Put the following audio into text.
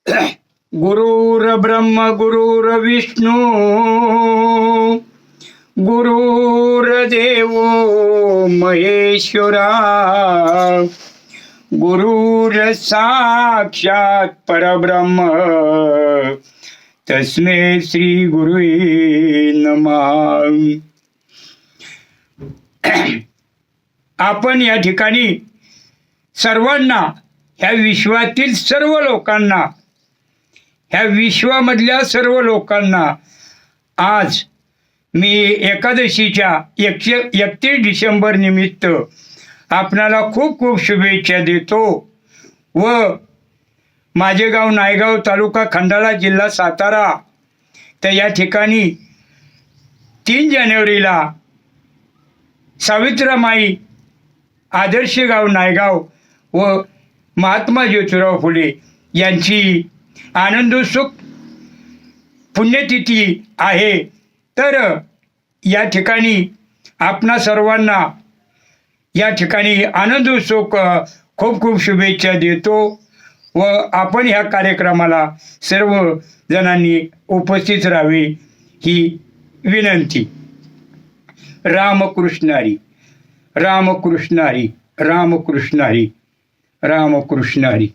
गुरुर्ब्रह्म गुरुर्विष्णू गुरुर्देव महेश्वरा गुरुर साक्षात परब्रह्म तस्मै श्री गुरुवे नमः. आपण या ठिकाणी सर्वांना, ह्या विश्वातील सर्व लोकांना, ह्या विश्वामधल्या सर्व लोकांना आज मी एकादशीच्या 31 डिसेंबर निमित्त आपणाला खूप खूप शुभेच्छा देतो. व माझे गाव नायगाव, तालुका खंडाळा, जिल्हा सातारा. तर या ठिकाणी 3 जानेवारीला सावित्रीमाई आदर्श गाव नायगाव व महात्मा ज्योतिराव फुले यांची आनंदोत्सुक पुण्यतिथी आहे. तर या ठिकाणी आपणा सर्वांना या ठिकाणी आनंदोत्सुक खूप खूप शुभेच्छा देतो व आपण ह्या कार्यक्रमाला सर्व जणांनी उपस्थित राहावे ही विनंती. रामकृष्ण हरी, रामकृष्ण हरी, रामकृष्ण हरी, रामकृष्ण हरी.